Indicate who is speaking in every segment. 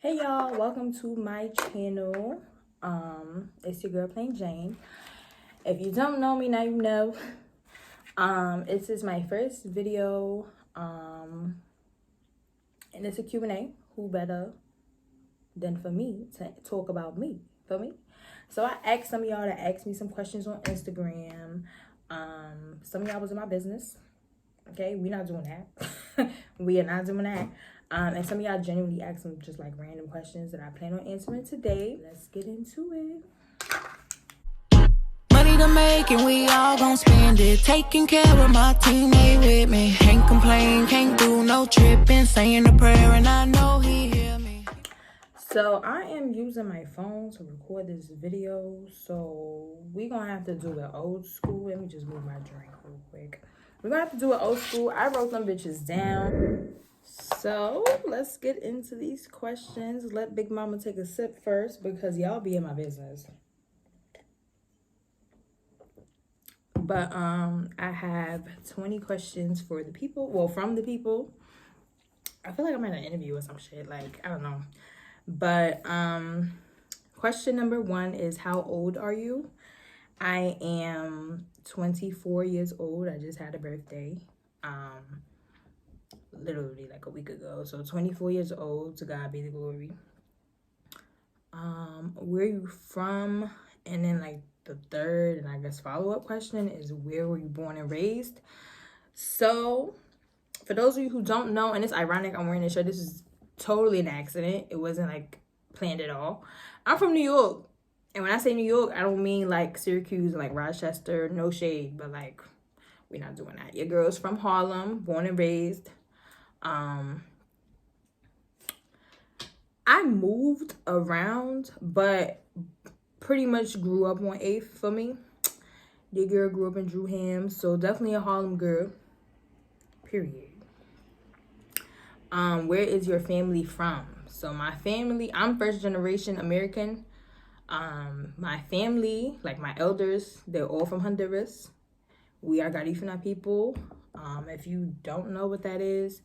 Speaker 1: Hey y'all, welcome to my channel. It's your girl Plain Jane. If you don't know me, now you know. This is my first video. And it's a Q&A. Who better than for me to talk about me? For me. So I asked some of y'all to ask me some questions on Instagram. Some of y'all was in my business. Okay, we're not doing that. We are not doing that. And some of y'all genuinely asked me just like random questions that I plan on answering today. Let's get into it.
Speaker 2: Money to make and we all gon' spend it. Taking care of my teammate with me. Can't complain, can't do no tripping. Saying a prayer and I know he hear me.
Speaker 1: So I am using my phone to record this video. So we gonna have to do it old school. Let me just move my drink real quick. We're gonna have to do it old school. I wrote them bitches down. So let's get into these questions. Let Big Mama take a sip first because y'all be in my business. But I have 20 questions for the people. Well, from the people. I feel like I'm at an interview or some shit. Like, I don't know. But question number 1 is, how old are you? I am 24 years old. I just had a birthday. Literally like a week ago. So 24 years old, to God be the glory. Where are you from? And then like the third and I guess follow-up question is, where were you born and raised? So for those of you who don't know, and it's ironic I'm wearing this shirt, this is totally an accident. It wasn't like planned at all. I'm from New York. And when I say New York, I don't mean like Syracuse, like Rochester, no shade, but like we're not doing that. Your girl's from Harlem, born and raised. I moved around, but pretty much grew up on 8th for me. Your girl grew up in Drewham, so definitely a Harlem girl. Period. Where is your family from? So my family, I'm first generation American. My family, like my elders, they're all from Honduras. We are Garifuna people. If you don't know what that is,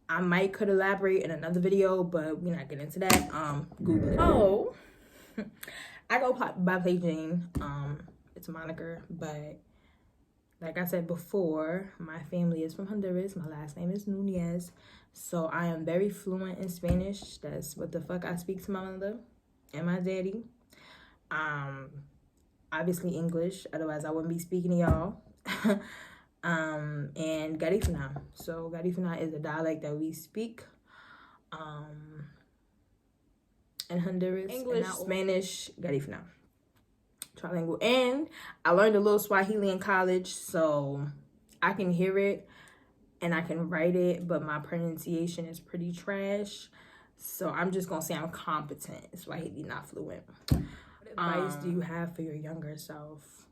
Speaker 1: I could elaborate in another video, but we're not getting into that. Google it. Oh, I go by Play Jane. It's a moniker, but like I said before, my family is from Honduras. My last name is Nunez, so I am very fluent in Spanish. That's what the fuck I speak to my mother and my daddy. Obviously English, otherwise I wouldn't be speaking to y'all. And Garifuna. So Garifuna is a dialect that we speak in Honduras. English, Spanish, Garifuna. Trilingual. And I learned a little Swahili in college, so I can hear it and I can write it, but my pronunciation is pretty trash. So I'm just gonna say I'm competent. Swahili, not fluent. What advice do you have for your younger self?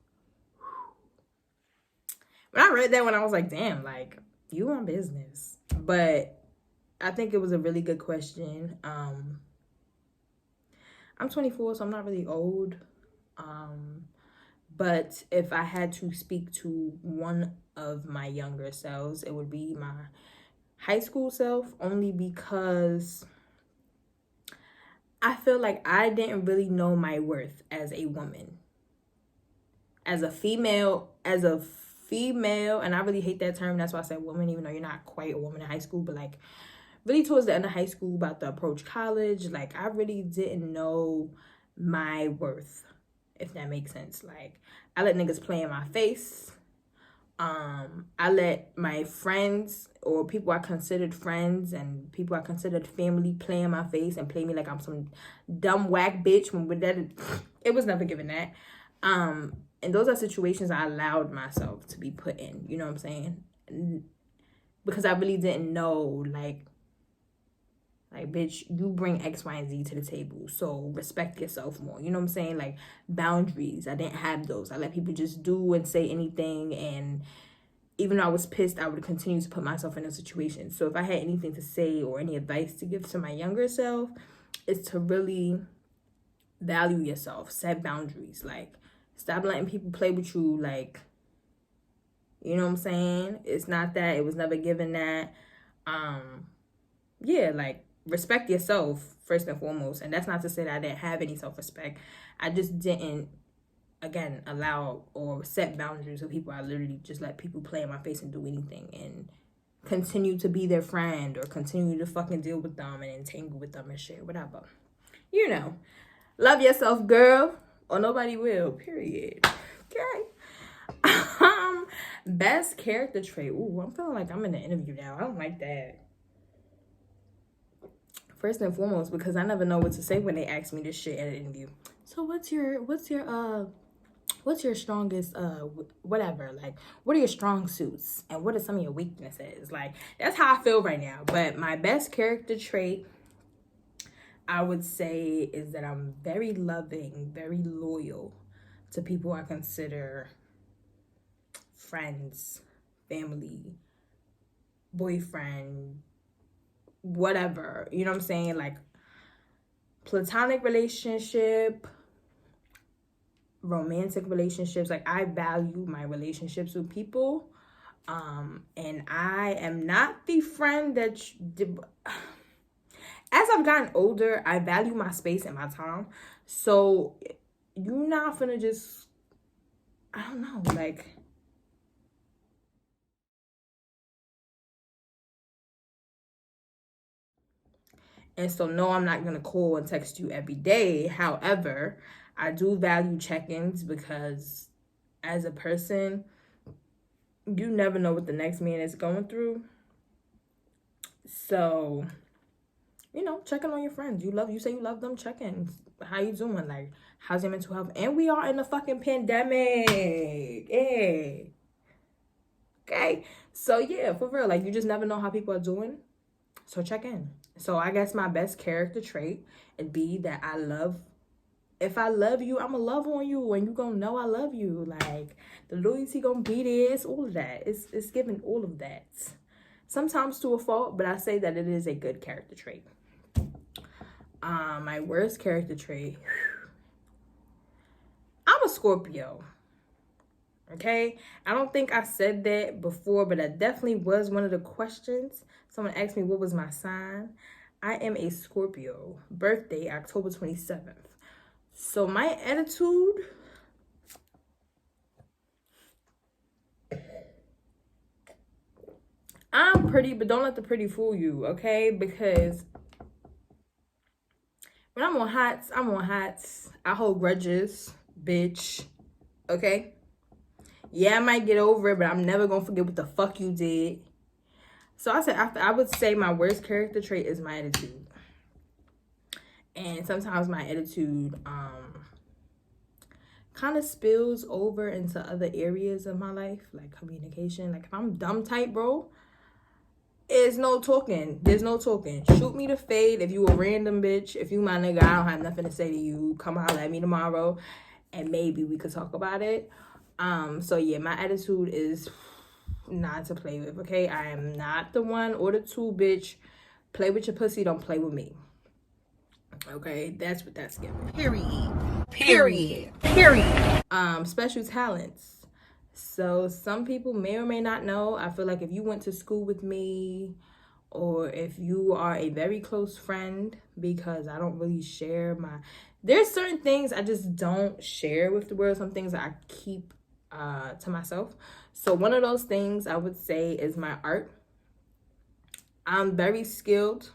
Speaker 1: When I read that one, I was like, damn, like, you on business. But I think it was a really good question. I'm 24, so I'm not really old. But if I had to speak to one of my younger selves, it would be my high school self, only because I feel like I didn't really know my worth as a woman. As a female, and I really hate that term. That's why I said woman, even though you're not quite a woman in high school, but like really towards the end of high school, about to approach college, like I really didn't know my worth, if that makes sense. Like I let niggas play in my face. I let my friends or people I considered friends and people I considered family play in my face and play me like I'm some dumb whack bitch, when it was never given that. And those are situations I allowed myself to be put in, you know what I'm saying? Because I really didn't know, like, bitch, you bring X, Y, and Z to the table, so respect yourself more, you know what I'm saying? Like, boundaries, I didn't have those. I let people just do and say anything, and even though I was pissed, I would continue to put myself in those situations. So if I had anything to say or any advice to give to my younger self, it's to really value yourself, set boundaries, like, stop letting people play with you, like, you know what I'm saying? It's not that. It was never given that. Yeah, like, respect yourself first and foremost. And that's not to say that I didn't have any self-respect. I just didn't, again, allow or set boundaries with people. I literally just let people play in my face and do anything and continue to be their friend or continue to fucking deal with them and entangle with them and shit, whatever. You know, love yourself, girl, or nobody will, period. Okay. Best character trait. Ooh, I'm feeling like I'm in an interview now. I don't like that. First and foremost, because I never know what to say when they ask me this shit at an interview. So what's your strongest whatever, like what are your strong suits and what are some of your weaknesses? Like that's how I feel right now. But my best character trait, I would say, is that I'm very loving, very loyal to people I consider friends, family, boyfriend, whatever, you know what I'm saying? Like platonic relationship, romantic relationships. Like I value my relationships with people, and I am not the friend that as I've gotten older, I value my space and my time. So you're not gonna just, I don't know, like, and so no, I'm not gonna call and text you every day. However, I do value check-ins because as a person, you never know what the next man is going through. So, you know, checking on your friends. You say you love them, check-ins. How you doing? Like, how's your mental health? And we are in a fucking pandemic. Yeah. Okay. So yeah, for real. Like you just never know how people are doing. So check in. So I guess my best character trait would be that I love. If I love you, I'ma love on you, and you gonna know I love you. Like the loyalty gonna be there. It's all of that. It's giving all of that. Sometimes to a fault, but I say that it is a good character trait. My worst character trait. I'm a Scorpio. Okay, I don't think I said that before, but that definitely was one of the questions. Someone asked me what was my sign. I am a Scorpio, birthday October 27th. So my attitude, I'm pretty, but don't let the pretty fool you, okay? Because when I'm on hots, I'm on hots. I hold grudges, bitch, okay? Yeah, I might get over it, but I'm never gonna forget what the fuck you did. So I would say my worst character trait is my attitude. And sometimes my attitude kind of spills over into other areas of my life, like communication. Like if I'm dumb type, bro, there's no talking. Shoot me to fade. If you a random bitch, if you my nigga, I don't have nothing to say to you. Come holler at me tomorrow and maybe we could talk about it. So yeah, my attitude is not to play with, okay? I am not the one or the two, bitch. Play with your pussy, don't play with me. Okay, that's what that's giving. Period. Special talents. So some people may or may not know. I feel like if you went to school with me or if you are a very close friend, because I don't really share there's certain things I just don't share with the world. Some things I keep to myself. So one of those things I would say is my art. I'm very skilled.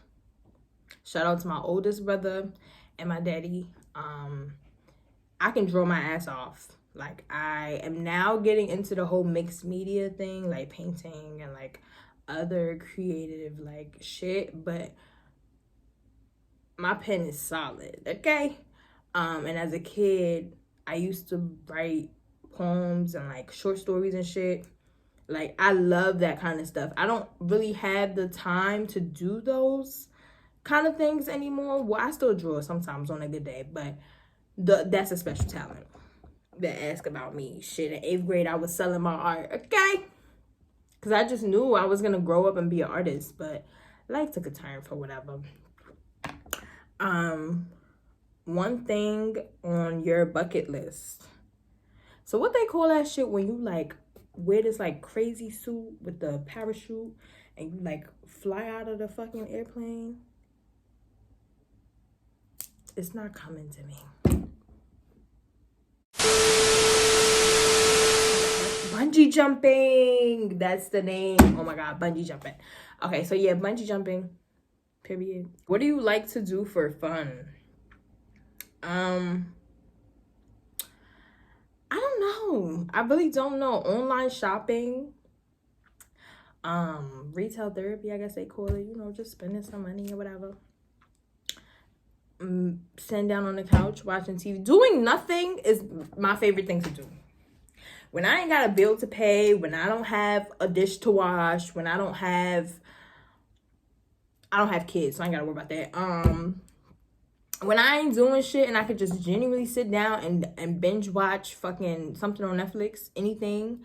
Speaker 1: Shout out to my oldest brother and my daddy. I can draw my ass off. Like I am now getting into the whole mixed media thing, like painting and like other creative like shit, but my pen is solid, okay? And as a kid, I used to write poems and like short stories and shit. Like I love that kind of stuff. I don't really have the time to do those kind of things anymore. Well, I still draw sometimes on a good day, but that's a special talent. That ask about me. Shit, in 8th grade, I was selling my art, okay? Because I just knew I was going to grow up and be an artist, but life took a turn for whatever. One thing on your bucket list. So what they call that shit when you like wear this like crazy suit with the parachute and you like fly out of the fucking airplane? It's not coming to me. Bungee jumping. That's the name. Oh my God, bungee jumping. Okay, so yeah, bungee jumping. Period. What do you like to do for fun? I don't know. I really don't know. Online shopping. Retail therapy, I guess they call it. You know, just spending some money or whatever. Sitting down on the couch watching TV. Doing nothing is my favorite thing to do. When I ain't got a bill to pay, when I don't have a dish to wash, when I don't have kids, so I ain't gotta worry about that. When I ain't doing shit and I could just genuinely sit down and binge watch fucking something on Netflix, anything,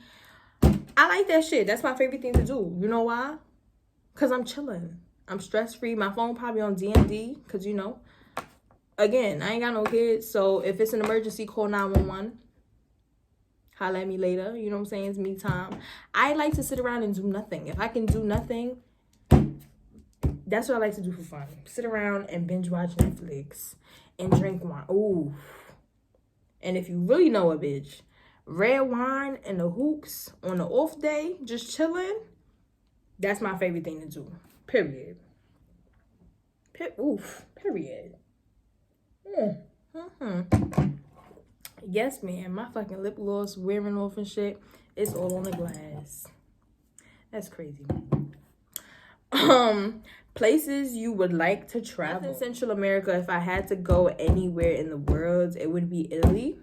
Speaker 1: I like that shit. That's my favorite thing to do. You know why? Because I'm chilling. I'm stress-free. My phone probably on DMD because, you know, again, I ain't got no kids. So if it's an emergency, call 911. Holla at me later. You know what I'm saying? It's me time. I like to sit around and do nothing. If I can do nothing, that's what I like to do for fun. Sit around and binge watch Netflix and drink wine. Ooh. And if you really know a bitch, red wine and the hooks on the off day, just chilling, that's my favorite thing to do. Period. Period. Yes, man. My fucking lip gloss wearing off and shit. It's all on the glass. That's crazy. Places you would like to travel. In Central America, if I had to go anywhere in the world, it would be Italy.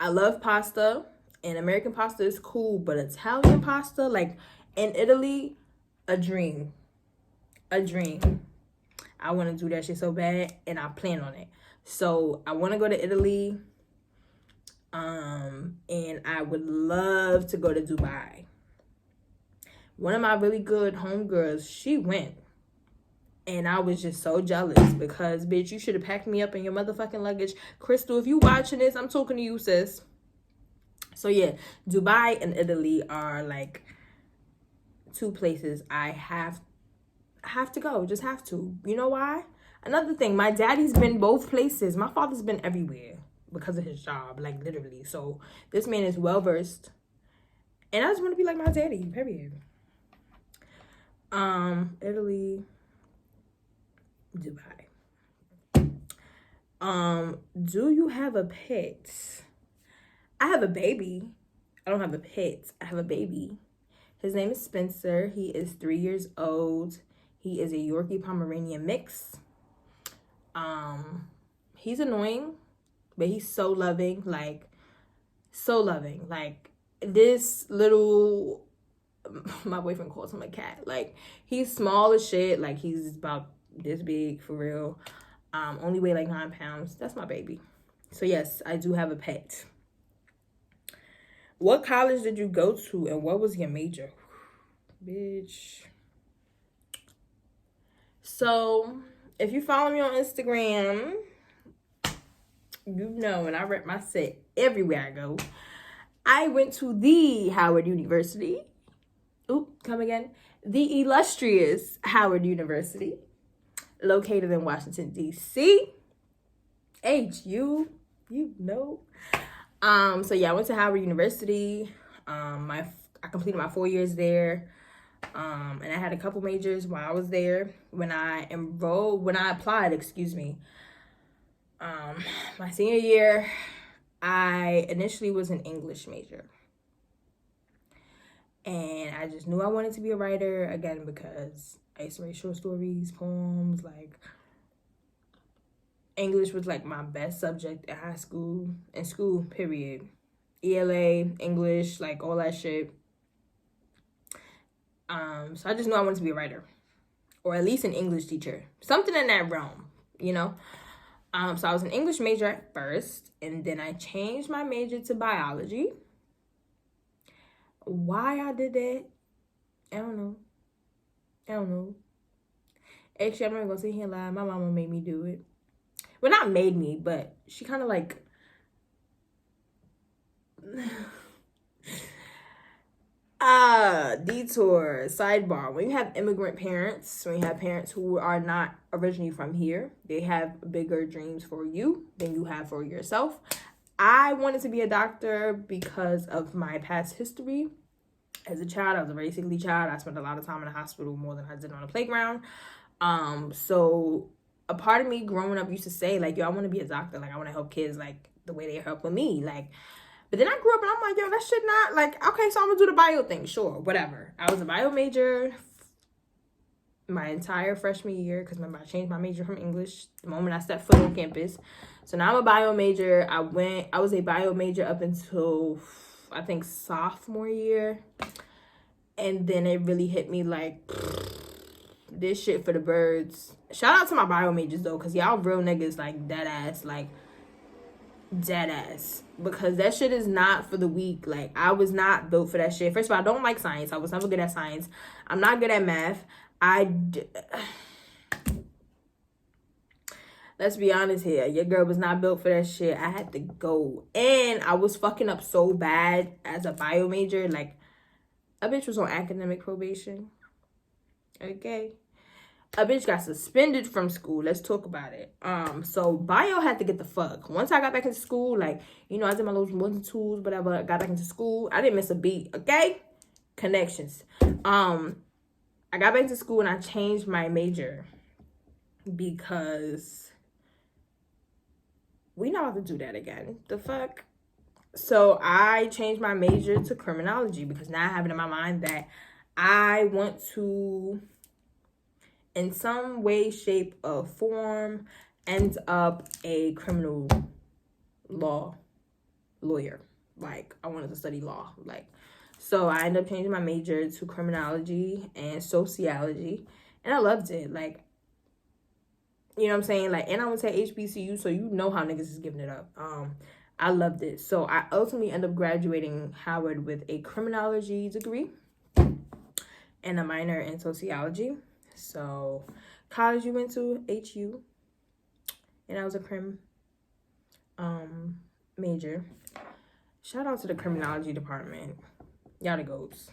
Speaker 1: I love pasta, and American pasta is cool, but Italian pasta, like in Italy, a dream. A dream. I want to do that shit so bad, and I plan on it. So I want to go to Italy, and I would love to go to Dubai. One of my really good homegirls, she went. And I was just so jealous because, bitch, you should have packed me up in your motherfucking luggage. Crystal, if you watching this, I'm talking to you, sis. So, yeah, Dubai and Italy are, like, two places I have to go. Just have to. You know why? Another thing, my daddy's been both places. My father's been everywhere because of his job, like, literally. So, this man is well-versed. And I just want to be like my daddy, period. Italy, Dubai. Do you have a pet? I have a baby. I don't have a pet. I have a baby. His name is Spencer. He is 3 years old. He is a Yorkie Pomeranian mix. He's annoying, but he's so loving, like so loving. Like this little, my boyfriend calls him a cat. Like he's small as shit. Like he's about this big for real. Only weigh like 9 pounds. That's my baby. So yes, I do have a pet. What college did you go to and what was your major? Bitch. So if you follow me on Instagram, you know, and I rep my set everywhere I go. I went to the Howard University. Come again. The illustrious Howard University, located in Washington, D.C. You know. So yeah, I went to Howard University. I completed my 4 years there. And I had a couple majors while I was there. When I applied, my senior year, I initially was an English major. And I just knew I wanted to be a writer, again, because I used to write short stories, poems, like, English was, like, my best subject in school, period. ELA, English, like, all that shit. So I just knew I wanted to be a writer. Or at least an English teacher. Something in that realm, you know? So I was an English major at first, and then I changed my major to biology. Why I did that, I don't know. Actually, I'm not gonna sit here and lie. My mama made me do it. Well, not made me, but she kind of like... Detour, sidebar. When you have immigrant parents, when you have parents who are not originally from here, they have bigger dreams for you than you have for yourself. I wanted to be a doctor because of my past history. As a child, I was a very sickly child. I spent a lot of time in the hospital, more than I did on the playground. So a part of me growing up used to say, like, yo, I want to be a doctor. Like, I want to help kids, like, the way they help with me. Like, but then I grew up and I'm like, yo, that shit not, like, okay, so I'm going to do the bio thing. Sure, whatever. I was a bio major my entire freshman year because, remember, I changed my major from English the moment I stepped foot on campus. So now I'm a bio major. I was a bio major up until, I think, sophomore year. And then it really hit me like, this shit for the birds. Shout out to my bio majors, though, because y'all real niggas, like, dead ass, like, dead ass, because that shit is not for the weak. Like, I was not built for that shit. First of all, I don't like science. I was never good at science. I'm not good at math. Let's be honest here. Your girl was not built for that shit. I had to go. And I was fucking up so bad as a bio major. Like, a bitch was on academic probation. Okay. A bitch got suspended from school. Let's talk about it. So bio had to get the fuck. Once I got back into school, like, you know, I did my little ones and twos, whatever. I got back into school. I didn't miss a beat. Okay? Connections. I got back to school and I changed my major because we not about to do that again. The fuck? So I changed my major to criminology because now I have it in my mind that I want to, in some way, shape, or form, end up a criminal law lawyer. Like, I wanted to study law. Like, so I ended up changing my major to criminology and sociology. And I loved it. Like, you know what I'm saying? Like, and I went to HBCU, so you know how niggas is giving it up. I loved it. So I ultimately ended up graduating Howard with a criminology degree and a minor in sociology. So college you went to, HU. And I was a crim major. Shout out to the criminology department. Y'all the goats.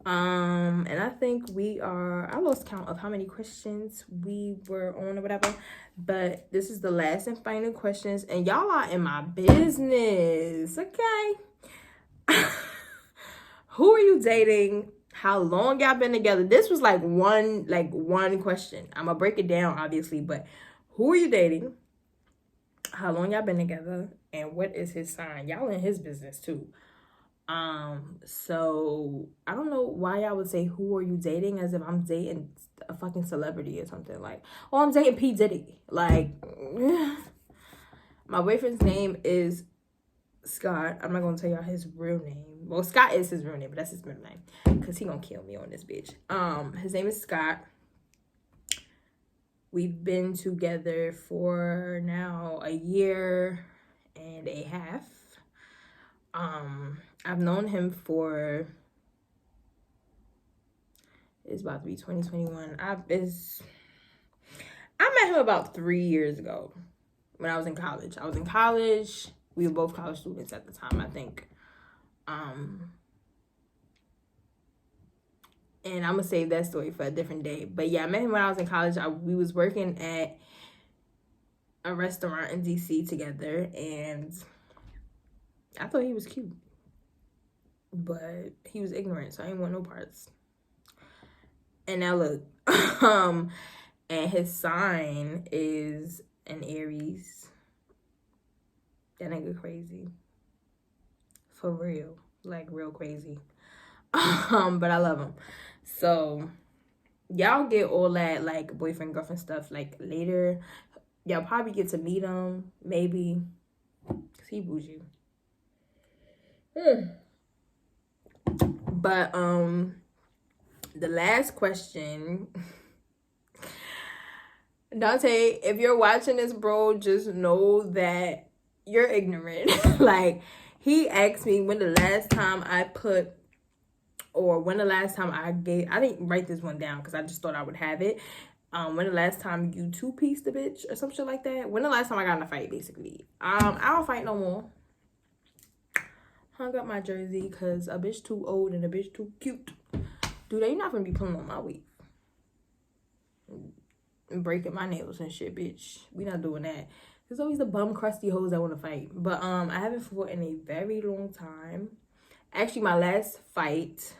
Speaker 1: And I think I lost count of how many questions we were on or whatever, but this is the last and final questions, and y'all are in my business, okay? Who are you dating? How long y'all been together? This was like one question. I'm gonna break it down, obviously, but who are you dating? How long y'all been together? And what is his sign? Y'all in his business too. So I don't know why I would say who are you dating as if I'm dating a fucking celebrity or something. Like, oh, I'm dating P. Diddy. Like, my boyfriend's name is Scott. I'm not gonna tell y'all his real name. Well, Scott is his real name, but that's his middle name because he gonna kill me on this bitch. His name is Scott. We've been together for now a year and a half. I've known him for, it's about to be 2021. I met him about 3 years ago when I was in college. We were both college students at the time, I think. And I'm gonna save that story for a different day. But yeah, I met him when I was in college. We was working at a restaurant in DC together, and I thought he was cute, but he was ignorant, so I didn't want no parts. And now look, and his sign is an Aries. That nigga crazy, for real, like real crazy. But I love him. So y'all get all that like boyfriend girlfriend stuff like later. Y'all probably get to meet him, maybe, cause he bougie. But the last question, Dante, if you're watching this, bro, just know that you're ignorant. Like, he asked me when the last time I didn't write this one down because I just thought I would have it. When the last time you two-pieced a bitch or some shit like that? When the last time I got in a fight, basically. I don't fight no more. hung up my jersey because a bitch too old and a bitch too cute. Dude, you're not gonna be pulling on my weave and breaking my nails and shit, bitch. We not doing that. There's always the bum crusty hoes that want to fight. But I haven't fought in a very long time. Actually, my last fight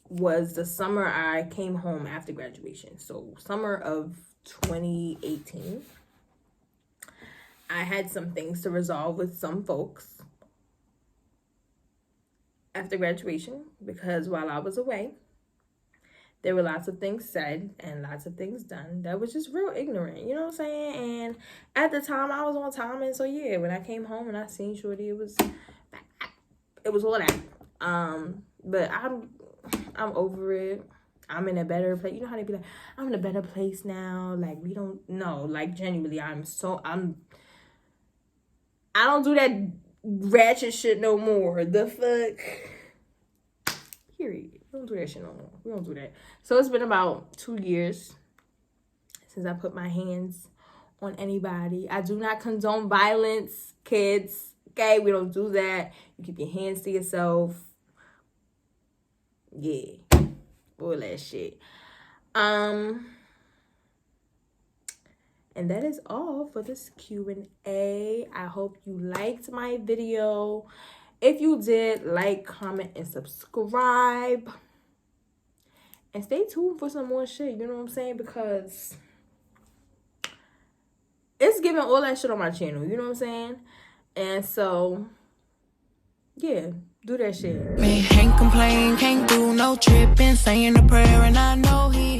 Speaker 1: was the summer I came home after graduation. So summer of 2018. I had some things to resolve with some folks after graduation, because while I was away, there were lots of things said and lots of things done that was just real ignorant, you know what I'm saying? And at the time, I was on time, and so yeah, when I came home and I seen Shorty, it was all that. But I'm over it. I'm in a better place. You know how they be like, I'm in a better place now. Like, we don't know. Like, genuinely, I don't do that ratchet shit no more. The fuck? Period. We don't do that shit no more. We don't do that. So it's been about 2 years since I put my hands on anybody. I do not condone violence, kids. Okay? We don't do that. You keep your hands to yourself. Yeah. All that shit. And that is all for this Q&A. I hope you liked my video. If you did, like, comment, and subscribe. And stay tuned for some more shit, you know what I'm saying? Because it's giving all that shit on my channel, you know what I'm saying? And so, yeah, do that shit.
Speaker 2: Me can't complain, can't do no tripping, saying a prayer and I know he